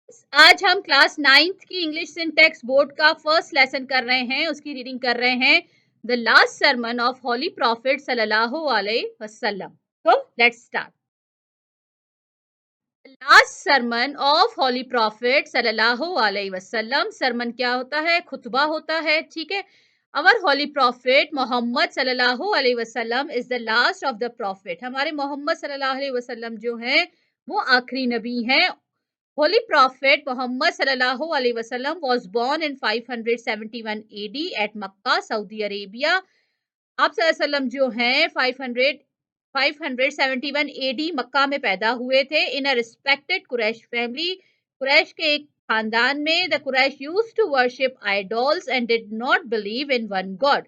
आज हम class 9th की इंग्लिश सिंटैक्स बोर्ड का फर्स्ट लेसन कर रहे हैं, उसकी रीडिंग कर रहे हैं the last sermon of holy prophet सल्लल्लाहु अलैहि वसल्लम। तो let's start. Last sermon of holy prophet सल्लल्लाहु अलैहि वसल्लम। सरमन क्या होता है? खुतबा होता है, ठीक है। अवर होली प्रॉफिट मोहम्मद सल्लल्लाहु अलैहि वसल्लम is the last of the profit. हमारे मोहम्मद सल्लल्लाहु अलैहि वसल्लम जो हैं वो आखिरी नबी हैं। Holy Prophet Muhammad sallallahu alaihi wasallam was born in 571 AD at Makkah, Saudi Arabia. आप वसल्लम जो हैं 571 AD मक्का में पैदा हुए थे in a respected Quraysh family. Quraysh के एक खानदान में। The Quraysh used to worship idols and did not believe in one God.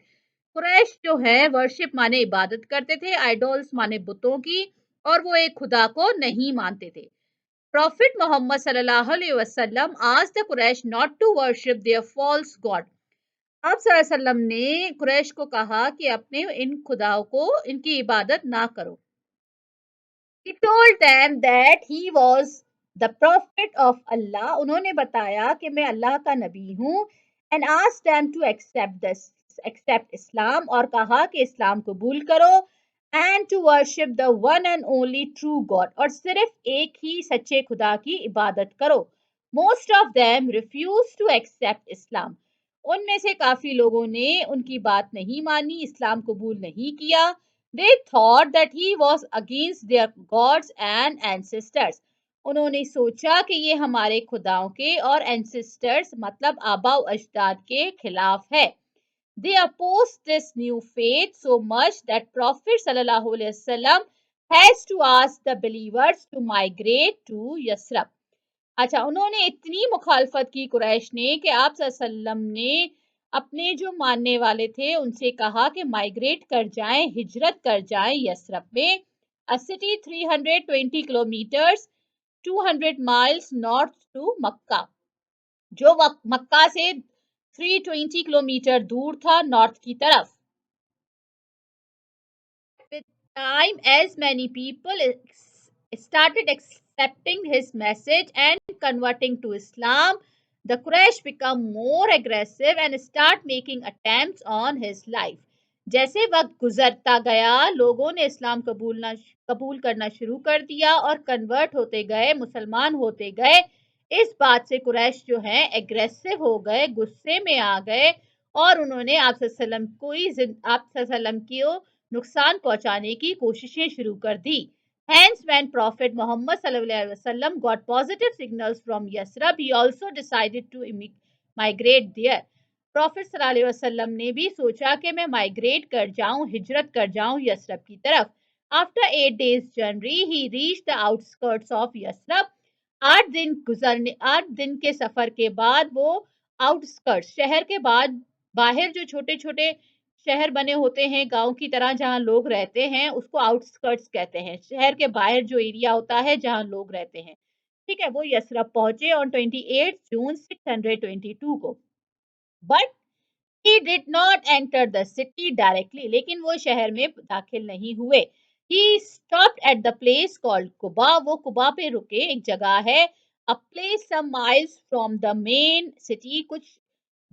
Quraysh जो है वर्शिप माने इबादत करते थे, आइडल्स माने बुतों की, और वो एक खुदा को नहीं मानते थे। Prophet Muhammad sallallahu alaihi wasallam asked the Quraysh not to worship their false god. आप वसल्लम ने कुरैश को कहा कि अपने इन खुदाओं को इनकी इबादत ना करो। He told them that he was the prophet of Allah. उन्होंने बताया कि मैं अल्लाह का नबी हूँ। And asked them to accept Islam, और कहा कि इस्लाम कबूल करो। And to worship the one and only true God, और सिर्फ एक ही सच्चे खुदा की इबादत करो। Most of them refused to accept Islam. उनमें से काफी लोगों ने उनकी बात नहीं मानी, इस्लाम कबूल नहीं किया। They thought that he was against their gods and ancestors. उन्होंने सोचा कि ये हमारे खुदाओं के और ancestors मतलब आबा अजदाद के खिलाफ है। They opposed this new faith so much that Prophet sallallahu alaihi wasallam has to ask the believers to migrate to Yasrib. अच्छा, उन्होंने इतनी मुखालफत की कुरैश ने कि आप सल्लम ने अपने जो मानने वाले थे उनसे कहा कि माइग्रेट कर जाएं, हिजरत कर जाएं यसरब में। A city 320 kilometres 200 miles north to Mecca, जो मक्का से 320 किलोमीटर दूर था नॉर्थ की तरफ। With time, as many people started accepting his message and converting to Islam, the Quraysh become more aggressive and start making attempts on his life. जैसे वक्त गुजरता गया, लोगों ने इस्लाम कबूल करना शुरू कर दिया और कन्वर्ट होते गए, मुसलमान होते गए। इस बात से कुरैश जो है एग्रेसिव हो गए, गुस्से में आ गए, और उन्होंने आप सल्लम की नुकसान पहुंचाने की कोशिशें शुरू कर दी। Hence, when Prophet Muhammad sallallahu alaihi wasallam got positive signals from Yasrib, he also decided to migrate there. Prophet sallallahu alaihi wasallam ने भी सोचा कि मैं माइग्रेट कर जाऊं, हिजरत कर जाऊं यसरब की तरफ। After 8 days journey, he reached the outskirts of Yasrib. 8 दिन के सफर के बाद वो आउटस्कर्ट्स, शहर के बाद बाहर जो छोटे छोटे शहर बने होते हैं गांव की तरह जहां लोग रहते हैं, उसको आउटस्कर्ट्स कहते हैं। शहर के बाहर जो एरिया होता है जहां लोग रहते हैं, ठीक है। वो यसरब पहुंचे ऑन 28 जून 622 को। But he did not enter the city directly, लेकिन वो शहर में दाखिल नहीं हुए। He stopped at the place called Quba. वो कुबा पे रुके, एक जगह है। A place some miles from the main city, कुछ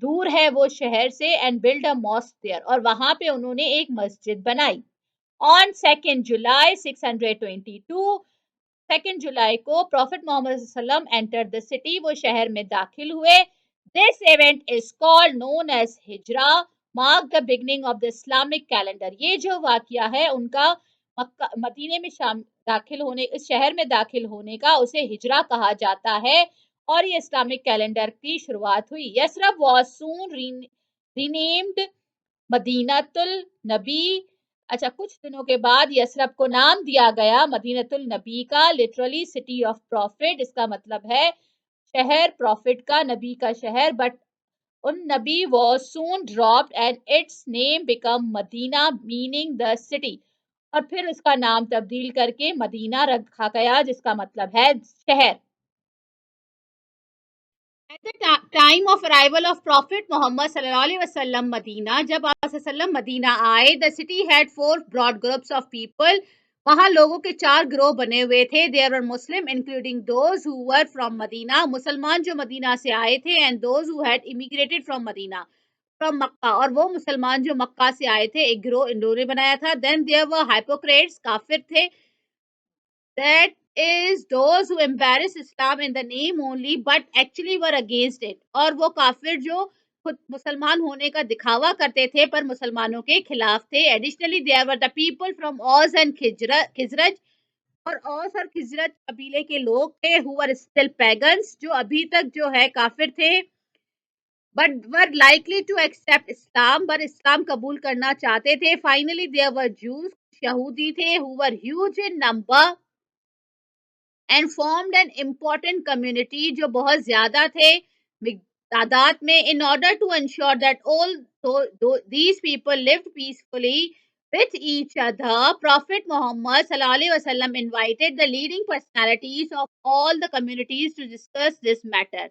दूर है वो शहर से। And build a mosque there, और वहां पे उन्होंने एक मस्जिद बनाई। ऑन 2 जुलाई 622, 2 जुलाई को prophet Muhammad enter the city, वो शहर में दाखिल हुए। This event is called known as Hijra, mark the beginning of the Islamic calendar. ये जो वाकया है उनका मक्का मदीने में दाखिल होने, इस शहर में दाखिल होने का, उसे हिजरा कहा जाता है, और ये इस्लामिक कैलेंडर की शुरुआत हुई। Yathrib was soon renamed Madinatul नबी। अच्छा, कुछ दिनों के बाद यसरब को नाम दिया गया मदीनातुल नबी का, लिटरली सिटी ऑफ प्रॉफिट। इसका मतलब है शहर प्रॉफिट का, नबी का शहर। बट उन नबी was soon dropped and its name become Madina meaning the city, और फिर उसका नाम तब्दील करके मदीना रखा गया, जिसका मतलब है शहर। At the time of arrival of Prophet Muhammad sallallahu alaihi wasallam Medina, जब आप सल्लम मदीना आए, the city had 4 broad groups of people वहां लोगों के 4 गिरोह बने हुए थे। There were Muslim including those who were from Medina, मुसलमान जो मदीना से आए थे, and those who had immigrated from Medina, from Mecca, और वो मुसलमान जो मक्का से आए थे। एक गिरोह इन्होंने बनाया था। देन देयर वर हाइपोक्रेट्स, काफिर थे। That is those who embrace Islam in the name only but actually were against it. और वो काफिर जो खुद मुसलमान होने का दिखावा करते थे पर मुसलमानों के खिलाफ थे। Additionally, there were the people from Aus and Khizraj, और औस और खिजरत कबीले के लोग थे who were still pagans, जो अभी तक जो है काफिर थे, but were likely to accept Islam, पर इस्लाम कबूल करना चाहते थे। Finally, there were Jews, यहूदी थे who were huge in number and formed an important community, जो बहुत ज्यादा थे तादाद में। In order to ensure that all these people lived peacefully with each other, Prophet Muhammad sallallahu alaihi wasallam invited the leading personalities of all the communities to discuss this matter.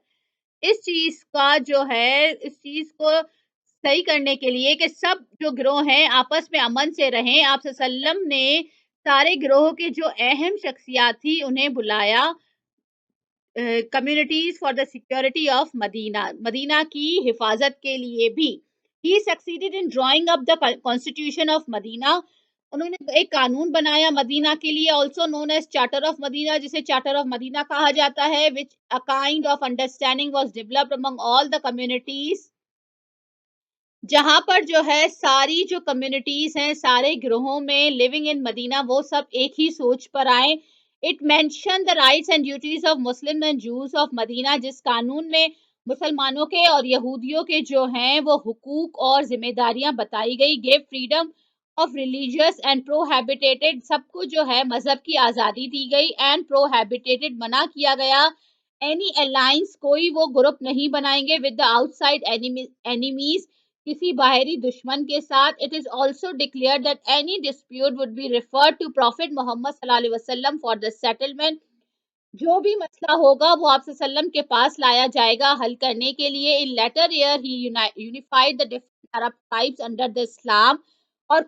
इस चीज का जो है, इस चीज को सही करने के लिए कि सब जो गिरोह हैं आपस में अमन से रहें, आप सल्लम ने सारे गिरोह के जो अहम शख्सियात थी उन्हें बुलाया, communities for the security of Medina, Medina की हिफाजत के लिए भी। He succeeded in drawing up the constitution of Medina, उन्होंने एक कानून बनाया मदीना के लिए, also known as charter of Medina, जिसे चार्टर ऑफ मदीना कहा जाता है, which a kind of understanding was developed among all the communities, जहां पर जो है सारी जो कम्युनिटीज हैं सारे गिरोहों में लिविंग इन मदीना वो सब एक ही सोच पर आए। It mention the rights and duties of Muslim and Jews of Madina, जिस कानून में मुसलमानों के और यहूदियों के जो हैं वो हुकूक और जिम्मेदारियां बताई गई। Give freedom of religious and prohibited, सबको जो है मजहब की आज़ादी दी गई, एंड प्रोहैबिटेटेड, मना किया गया, एनी अलायंस, कोई वो ग्रुप नहीं बनाएंगे, विद द आउटसाइड एनिमीज, किसी बाहरी दुश्मन के साथ। It is also declare that any dispute would be referred to prophet Mohammad सल्लल्लाहु अलैहि वसल्लम फॉर द सेटलमेंट, जो भी मसला होगा वो आप सल्लम के पास लाया जाएगा हल करने के लिए। In later year he unified the different Arab tribes under the Islam, और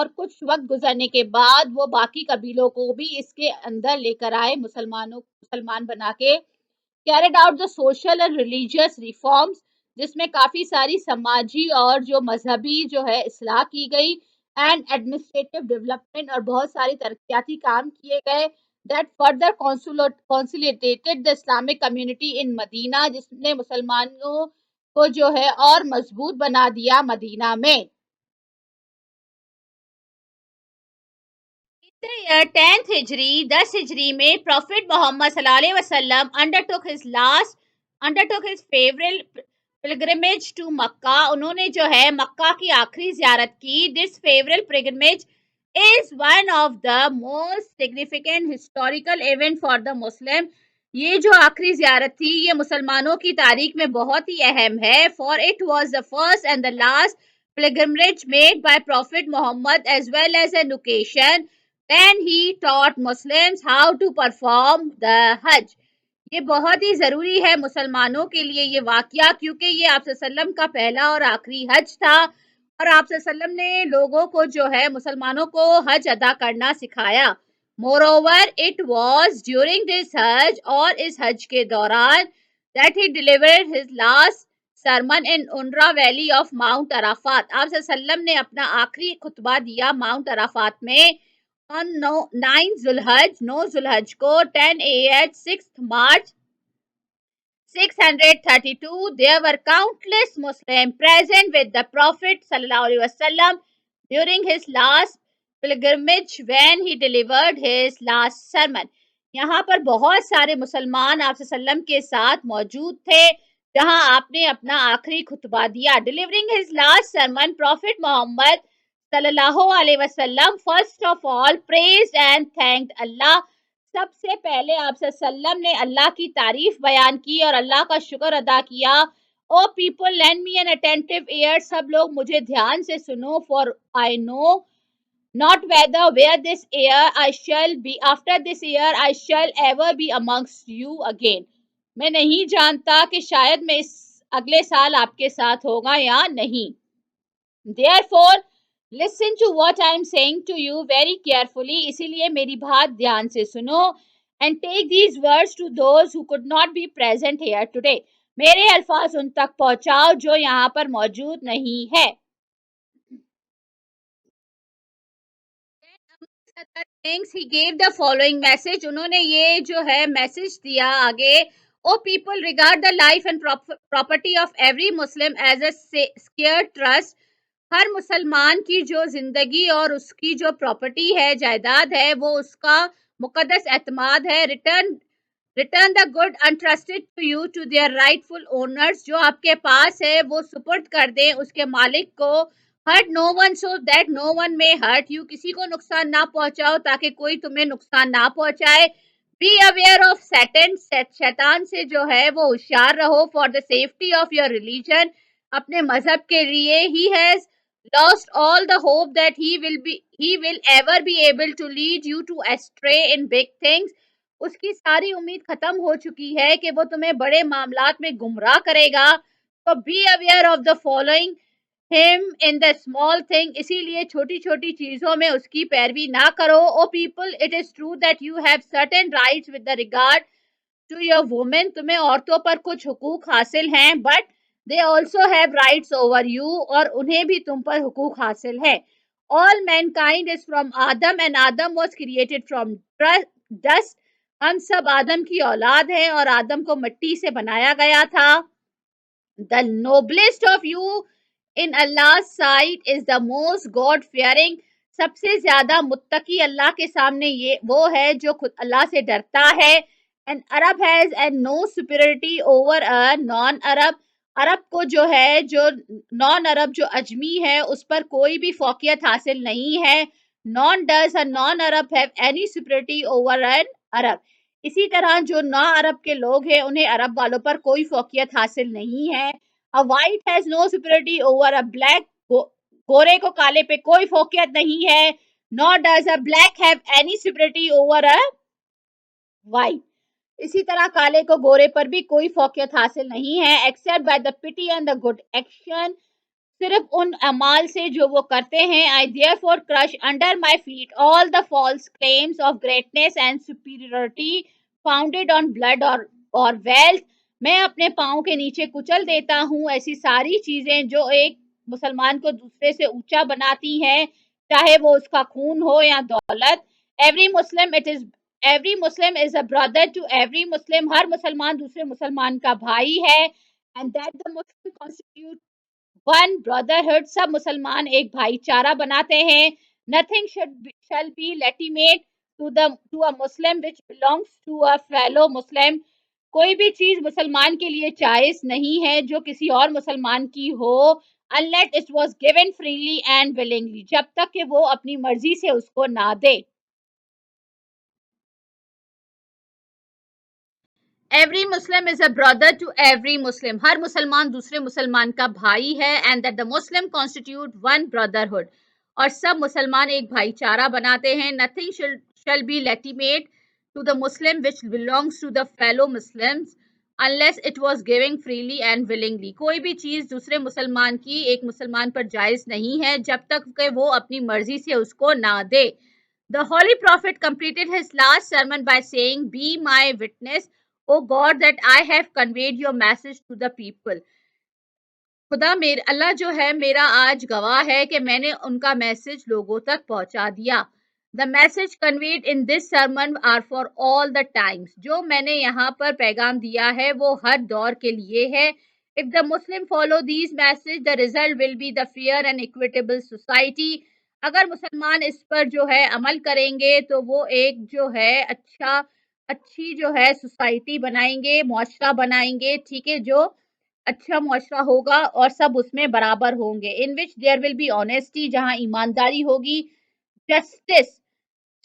कुछ वक्त गुजरने के बाद वो बाकी कबीलों को भी इसके अंदर लेकर आए, मुसलमान बना के। Carried out the social and religious reforms, जिसमें काफी सारी समाजी और जो मजहबी जो है इस्लाह की गई, एंड एडमिनिस्ट्रेटिव डेवलपमेंट, और बहुत सारी तरक्याती काम किए गए। That further consolidated the Islamic community in Madina, जिसने मुसलमानों को जो है और मजबूत बना दिया मदीना में। In the year 10th Hijri, 10 Hijri में Prophet Muhammad sallallahu alaihi wasallam undertook his favorite pilgrimage to Makkah. उन्होंने जो है मक्का की आखिरी ज़ियारत की। This favorite pilgrimage is one of the most significant historical event for the Muslim. ये जो आखिरी ज़ियारत थी ये मुसलमानों की तारीख में बहुत ही अहम है। For it was the first and the last pilgrimage made by Prophet Muhammad, as well as an occasion when he taught Muslims how to perform the Hajj. ये बहुत ही ज़रूरी है मुसलमानों के लिए ये वाक़या, क्योंकि ये आप सल्लम का पहला और आखिरी हज था, और आप सल्लम ने लोगों को जो है मुसलमानों को हज अदा करना सिखाया। Moreover it was during this Hajj, और इस हज के दौरान, that he delivered his last sermon in उनरा वैली ऑफ माउंट अराफात, आप सल्लम ने अपना आखिरी खुतबा दिया माउंट अराफात में। on 9 Zulhaj, 9 Zulhaj को 10 AH 6th March 632, there were countless Muslims present with the Prophet sallallahu alaihi wasallam during his last pilgrimage when he delivered his last sermon. यहाँ पर बहुत सारे मुसलमान आप सल्लम के साथ मौजूद थे जहां आपने अपना आखिरी खुतबा दिया। Delivering his last sermon, prophet Mohammad सल्लल्लाहु अलैहि वसल्लम first of all praised and thanked Allah, सबसे पहले आप सल्लम ने अल्लाह की तारीफ बयान की और अल्लाह का शुक्र अदा किया। ओ पीपल लैंड मी एन अटेंटिव ईयर, सब लोग मुझे ध्यान से सुनो। For I know not whether where this year I shall be after this year I shall ever be amongst you again, मैं नहीं जानता कि शायद मैं इस अगले साल आपके साथ होगा या नहीं। Therefore listen to what I am saying to you very carefully, इसीलिए मेरी बात ध्यान से सुनो। And take these words to those who could not be present here today, मेरे अल्फाज उन तक पहुंचाओ जो यहाँ पर मौजूद नहीं है। Things he give the following message, उन्होंने ये जो है मैसेज दिया आगे। O people, regard the life and property of every Muslim as a sacred trust, हर मुसलमान की जो जिंदगी और उसकी जो प्रॉपर्टी है, जायदाद है, वो उसका मुकद्दस एतमाद है। Return the good entrusted to you to their rightful owners, जो आपके पास है वो सुपुर्द कर दें उसके मालिक को। Hurt no one so that no one may hurt you, किसी को नुकसान ना पहुंचाओ ताकि कोई तुम्हें नुकसान ना पहुंचाए। बी अवेयर ऑफ सैटन, शैतान से जो है वो होशियार रहो। For the safety of your religion, अपने मजहब के लिए। He has lost all the hope that he will ever be able to lead you to astray in big things, उसकी सारी उम्मीद खत्म हो चुकी है कि वो तुम्हें बड़े मामलात में गुमराह करेगा। तो be aware of the following him in the small thing, इसीलिए छोटी छोटी चीजों में उसकी पैरवी ना करो। O people, it is true that you have certain rights with the regard to your women, तुम्हें औरतों पर कुछ हुकूक हासिल हैं, but they also have rights over you, और उन्हें भी तुम पर हुकूक हासिल है। All mankind is from Adam and Adam was created from dust, हम सब आदम की औलाद हैं और आदम को मिट्टी से बनाया गया था। The noblest of you in Allah's sight is the most God fearing, सबसे ज्यादा मुत्तकी अल्लाह के सामने ये वो है जो खुद अल्लाह से डरता है। And Arab has and no superiority over a non Arab, अरब को जो है जो नॉन अरब जो अजमी है उस पर कोई भी फौकियत हासिल नहीं है। Non does a non Arab have any superiority over an Arab, इसी तरह जो ना अरब के लोग हैं उन्हें अरब वालों पर कोई फौकियत हासिल नहीं है। A white has no superiority over a black, गोरे को काले पे कोई फौकियत नहीं है। Not does a black have any superiority over a white, इसी तरह काले को गोरे पर भी कोई फौकियत हासिल नहीं है। Except by the piety and the good action, सिर्फ उन अमाल से जो वो करते हैं। I therefore crush under my feet all the false claims of greatness and superiority founded on blood और वेल्थ, मैं अपने पाँव के नीचे कुचल देता हूँ ऐसी सारी चीजें जो एक मुसलमान को दूसरे से ऊंचा बनाती हैं, चाहे वो उसका खून हो या दौलत। Every Muslim it is every Muslim is a brother to every Muslim, हर मुसलमान दूसरे मुसलमान का भाई है। And that the Muslim constitute one brotherhood, सब मुसलमान एक भाईचारा बनाते हैं। Nothing shall be legitimate to a Muslim which belongs to a fellow Muslim, कोई भी चीज मुसलमान के लिए जायज नहीं है जो किसी और मुसलमान की हो। Unless it was given freely and willingly, जब तक कि वो अपनी मर्जी से उसको ना दे। Every Muslim is a brother to every Muslim, हर मुसलमान दूसरे मुसलमान का भाई है। And that the Muslim constitute one brotherhood, और सब मुसलमान एक भाईचारा बनाते हैं। Nothing shall be legitimate to the Muslim which belongs to the fellow Muslims unless it was giving freely and willingly, कोई भी चीज दूसरे मुसलमान की एक मुसलमान पर जायज नहीं है जब तक कि वो अपनी मर्जी से उसको ना दे। The Holy Prophet completed his last sermon by saying, be my witness, O God, that I have conveyed your message to the people. खुदा मेरे अल्लाह जो है मेरा आज गवाह है कि मैंने उनका मैसेज लोगों तक पहुंचा दिया। The message conveyed in this sermon are for all the times, जो मैंने यहाँ पर पैगाम दिया है वो हर दौर के लिए है। If the Muslim follow these message the result will be the fair and equitable society, अगर मुसलमान इस पर जो है अमल करेंगे तो वो एक जो है अच्छी जो है सोसाइटी बनाएंगे, मुआशरा बनाएंगे, ठीक है, जो अच्छा मुआशरा होगा और सब उसमें बराबर होंगे। In which there will be honesty, जहाँ ईमानदारी होगी। जस्टिस,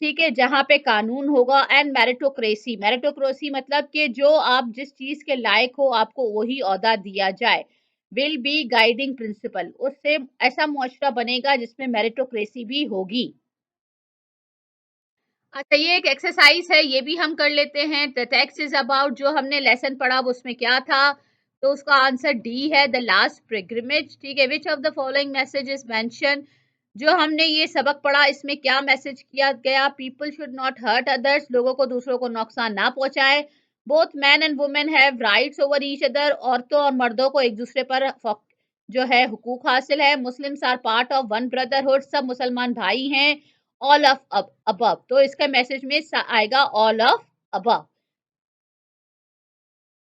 ठीक है, जहाँ पे कानून होगा। एंड मेरिटोक्रेसी, मेरिटोक्रेसी मतलब कि जो आप जिस चीज के लायक हो आपको वही औहदा दिया जाए। विल बी गाइडिंग प्रिंसिपल, उससे ऐसा मुआशरा बनेगा जिसमें मेरिटोक्रेसी भी होगी। अच्छा, ये एक एक्सरसाइज है, ये भी हम कर लेते हैं। द टेक्स्ट इज अबाउट, जो हमने लेसन पढ़ा वो उसमें क्या था, तो उसका आंसर डी है, द लास्ट पिलग्रिमेज। ठीक है, which of the following messages mention जो हमने ये सबक पढ़ा इसमें क्या मैसेज किया गया? People should not hurt others, लोगों को दूसरों को नुकसान ना पहुँचाएँ। Both man and women have rights over each other, औरतों और मर्दों को एक-दूसरे पर जो है हुकूक हासिल है। Muslims are part of one brotherhood, सब मुसलमान भाई हैं। ऑल ऑफ अबव, तो इसका मैसेज में आएगा ऑल ऑफ अबव।